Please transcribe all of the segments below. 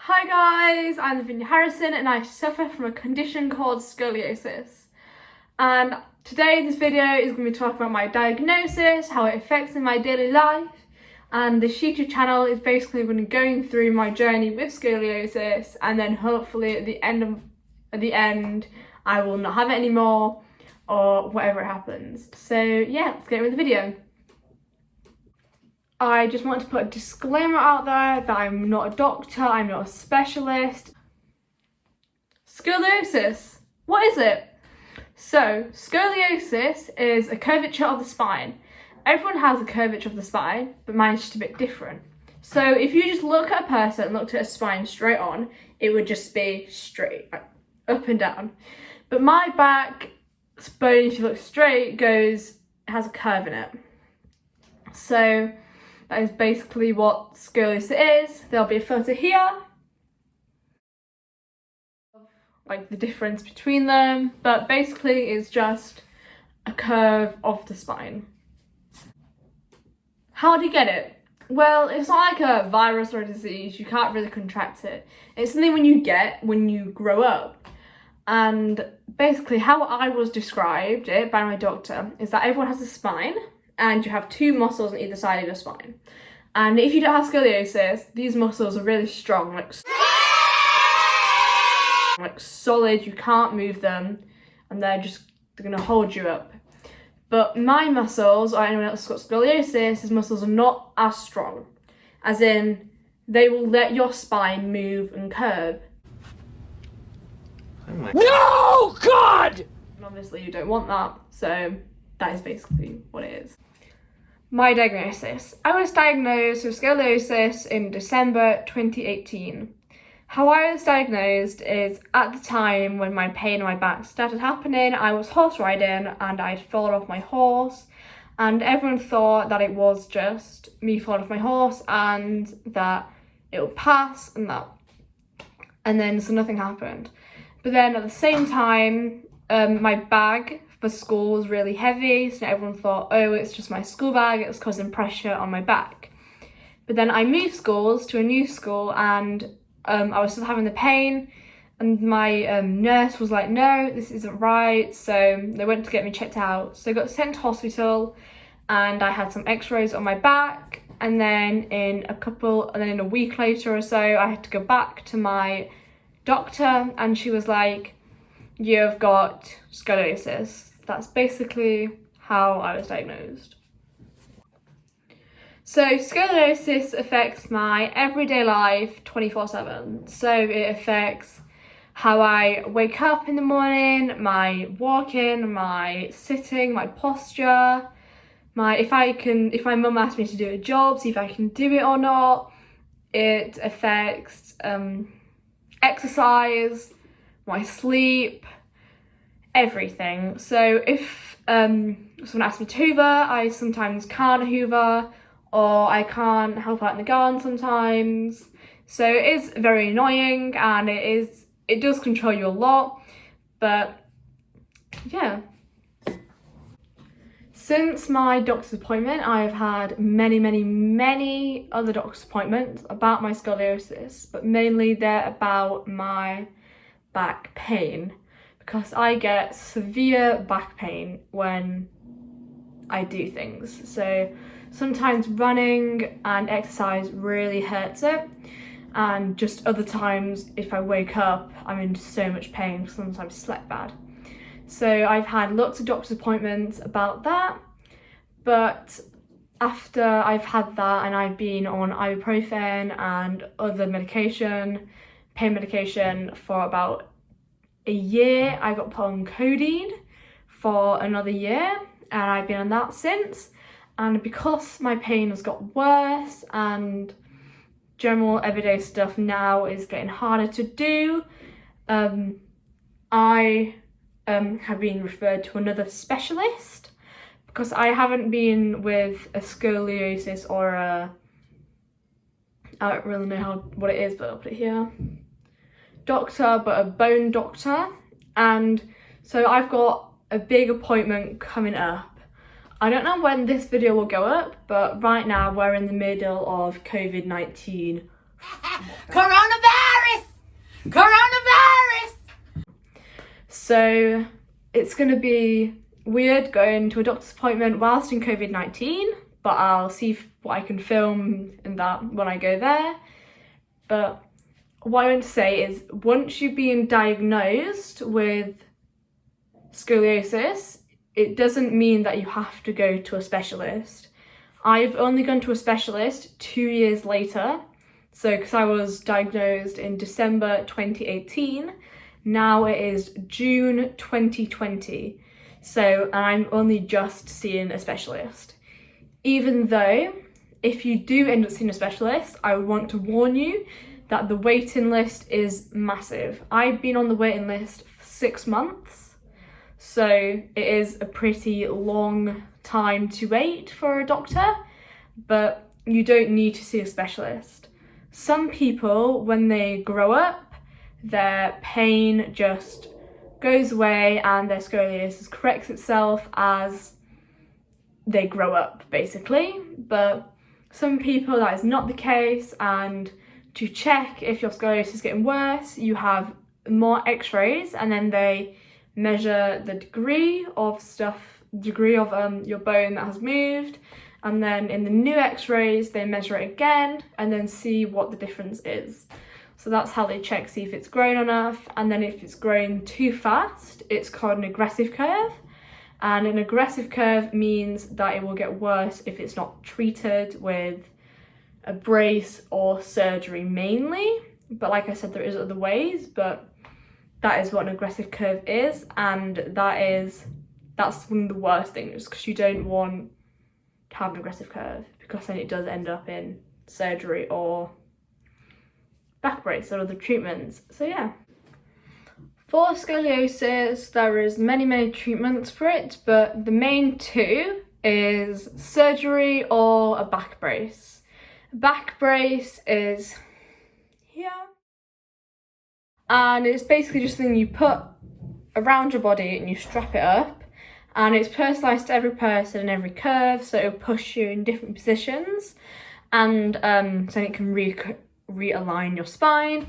Hi guys, I'm Lavinia Harrison and I suffer from a condition called scoliosis. And today this video is going to be talking about my diagnosis, how it affects in my daily life, and this YouTube channel is basically going to be going through my journey with scoliosis, and then hopefully at the end I will not have it anymore or whatever happens. So yeah, let's get with the video. I just want to put a disclaimer out there that I'm not a doctor, I'm not a specialist. Scoliosis, what is it? So, scoliosis is a curvature of the spine. Everyone has a curvature of the spine, but mine's just a bit different. So if you just look at a person and looked at a spine straight on, it would just be straight, like up and down. But my back bone, if you look straight, has a curve in it. So that is basically what scoliosis is. There'll be a photo here, like the difference between them, but basically it's just a curve of the spine. How do you get it? Well, it's not like a virus or a disease, you can't really contract it. It's something when you get when you grow up. And basically how I was described it by my doctor is that everyone has a spine and you have two muscles on either side of your spine. And if you don't have scoliosis, these muscles are really strong, like solid, you can't move them, and they're gonna hold you up. But my muscles, or anyone else who's got scoliosis, his muscles are not as strong. As in, they will let your spine move and curve. Oh my No, God! And obviously you don't want that, so that is basically what it is. My diagnosis. I was diagnosed with scoliosis in December 2018. How I was diagnosed is at the time when my pain in my back started happening, I was horse riding and I'd fallen off my horse, and everyone thought that it was just me falling off my horse and that it would pass and then so nothing happened. But then at the same time, my bag for school was really heavy, so everyone thought, oh, it's just my school bag, it's causing pressure on my back. But then I moved schools to a new school and I was still having the pain, and my nurse was like, no, this isn't right, so they went to get me checked out. So I got sent to hospital and I had some x-rays on my back, and then in a week later or so I had to go back to my doctor and she was like, you've got scoliosis. That's basically how I was diagnosed. So scoliosis affects my everyday life 24/7. So it affects how I wake up in the morning, my walking, my sitting, my posture, if my mum asks me to do a job, see if I can do it or not. It affects exercise, my sleep, everything. So if someone asks me to hoover, I sometimes can't hoover, or I can't help out in the garden sometimes. So it is very annoying and it does control you a lot, but yeah. Since my doctor's appointment, I have had many other doctor's appointments about my scoliosis, but mainly they're about my back pain, because I get severe back pain when I do things. So sometimes running and exercise really hurts it, and just other times if I wake up I'm in so much pain because sometimes I slept bad. So I've had lots of doctor's appointments about that, but after I've had that and I've been on ibuprofen and other pain medication for about a year, I got put on codeine for another year and I've been on that since. And because my pain has got worse and general everyday stuff now is getting harder to do, I have been referred to another specialist, because I haven't been with a scoliosis or I don't really know what it is, but I'll put it here, doctor, but a bone doctor. And so I've got a big appointment coming up. I don't know when this video will go up, but right now we're in the middle of COVID-19. Coronavirus! Coronavirus! So it's going to be weird going to a doctor's appointment whilst in COVID-19, but I'll see what I can film in that when I go there. But what I want to say is, once you've been diagnosed with scoliosis, it doesn't mean that you have to go to a specialist. I've only gone to a specialist 2 years later. So, because I was diagnosed in December 2018, now it is June 2020. So, I'm only just seeing a specialist. Even though, if you do end up seeing a specialist, I would want to warn you that the waiting list is massive. I've been on the waiting list for 6 months. So, it is a pretty long time to wait for a doctor, but you don't need to see a specialist. Some people, when they grow up, their pain just goes away and their scoliosis corrects itself as they grow up, basically. But some people, that is not the case, and to check if your scoliosis is getting worse, you have more x-rays, and then they measure the degree of your bone that has moved, and then in the new x-rays they measure it again and then see what the difference is. So that's how they check, see if it's grown enough, and then if it's grown too fast, it's called an aggressive curve. And an aggressive curve means that it will get worse if it's not treated with a brace or surgery mainly. But like I said, there is other ways, but that is what an aggressive curve is, and that's one of the worst things, because you don't want to have an aggressive curve, because then it does end up in surgery or back brace or other treatments. So yeah. For scoliosis, there is many treatments for it, but the main two is surgery or a back brace. A back brace is here, and it's basically just something you put around your body and you strap it up, and it's personalised to every person and every curve, so it'll push you in different positions, and so it can realign your spine.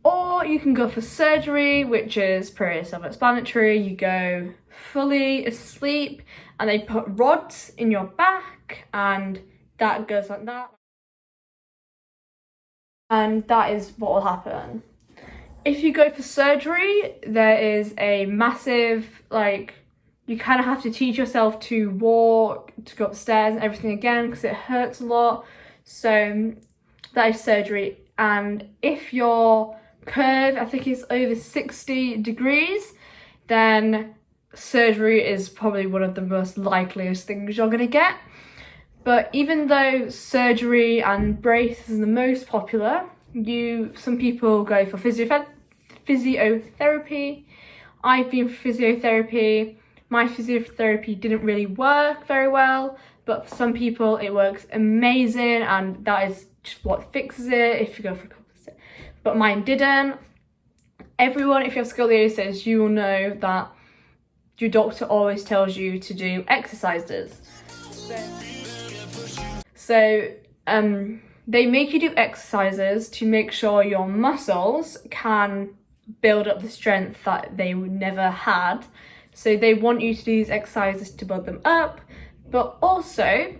Or you can go for surgery, which is pretty self-explanatory. You go fully asleep and they put rods in your back, and that goes like that. And that is what will happen. If you go for surgery, there is a massive, you kind of have to teach yourself to walk, to go upstairs and everything again, because it hurts a lot. So that is surgery. And if your curve, I think, is over 60 degrees, then surgery is probably one of the most likeliest things you're going to get. But even though surgery and brace is the most popular, some people go for physiotherapy. I've been for physiotherapy. My physiotherapy didn't really work very well, but for some people it works amazing, and that is just what fixes it if you go for composite. But mine didn't. Everyone, if you have scoliosis, you will know that your doctor always tells you to do exercises. So they make you do exercises to make sure your muscles can build up the strength that they never had. So they want you to do these exercises to build them up, but also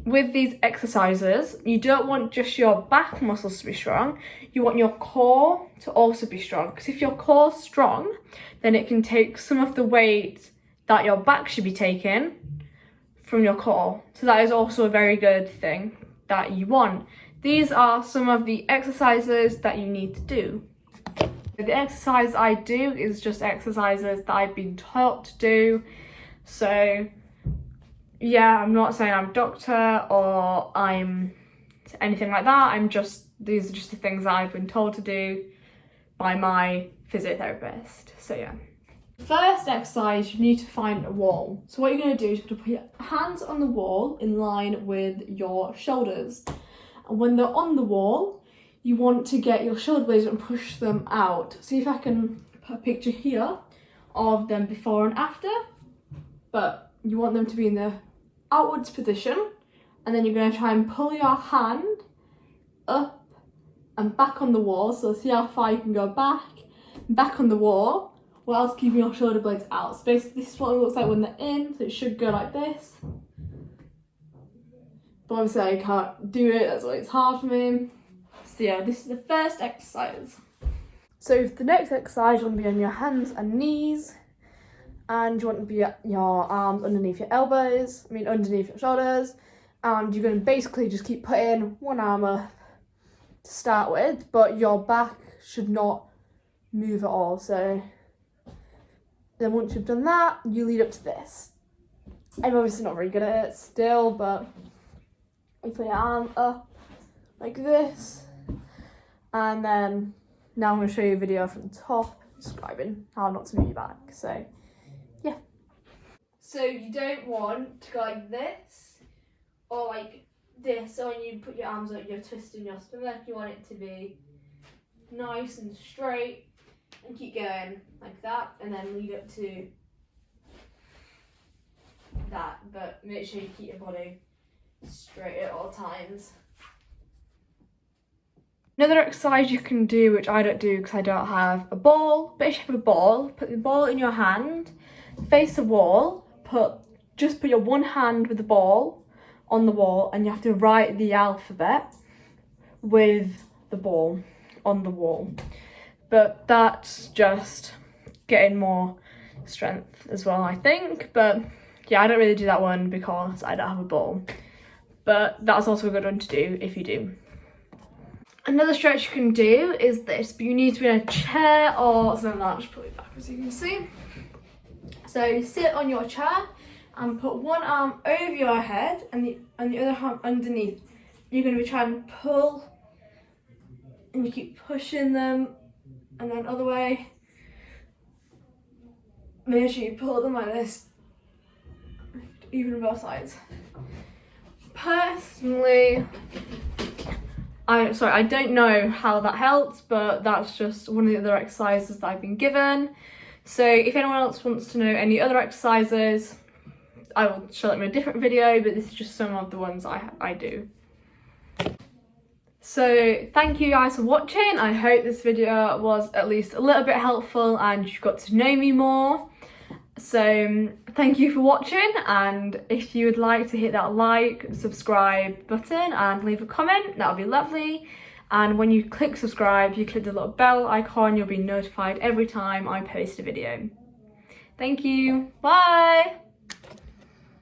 with these exercises, you don't want just your back muscles to be strong, you want your core to also be strong. Because if your core's strong, then it can take some of the weight that your back should be taking from your core. So that is also a very good thing that you want. These are some of the exercises that you need to do. The exercise I do is just exercises that I've been taught to do. So yeah, I'm not saying I'm a doctor or I'm anything like that. These are just the things that I've been told to do by my physiotherapist. So yeah. First exercise, you need to find a wall. So what you're going to do is to put your hands on the wall in line with your shoulders. And when they're on the wall, you want to get your shoulder blades and push them out. See if I can put a picture here of them before and after. But you want them to be in the outwards position. And then you're going to try and pull your hand up and back on the wall. So see how far you can go back on the wall, whilst keeping your shoulder blades out. So basically this is what it looks like when they're in, so it should go like this. But obviously I can't do it, that's why it's hard for me. So yeah, this is the first exercise. So for the next exercise, you want to be on your hands and knees, and you want to be your arms underneath your elbows, underneath your shoulders, and you're going to basically just keep putting one arm up to start with, but your back should not move at all. So then once you've done that, you lead up to this. I'm obviously not very good at it still, but you put your arm up like this, and then now I'm going to show you a video from the top describing how not to move your back. So yeah. So you don't want to go like this or like this. So when you put your arms up, you're twisting your stomach. You want it to be nice and straight, and keep going like that, and then lead up to that. But make sure you keep your body straight at all times. Another exercise you can do, which I don't do because I don't have a ball, but if you have a ball, put the ball in your hand, face the wall, just put your one hand with the ball on the wall, and you have to write the alphabet with the ball on the wall. But that's just getting more strength as well, I think. But yeah, I don't really do that one because I don't have a ball. But that's also a good one to do if you do. Another stretch you can do is this, but you need to be in a chair or something like that. I'll just put it back as you can see. So you sit on your chair and put one arm over your head and the other arm underneath. You're going to be trying to pull, and you keep pushing them, and then other way. Make sure you pull them like this, even on both sides. Personally, I don't know how that helps, but that's just one of the other exercises that I've been given. So if anyone else wants to know any other exercises, I will show them in a different video, but this is just some of the ones I do. So thank you guys for watching. I hope this video was at least a little bit helpful and you got to know me more. So thank you for watching, and if you would like to hit that like, subscribe button and leave a comment, that would be lovely. And when you click subscribe, you click the little bell icon, you'll be notified every time I post a video. Thank you, bye!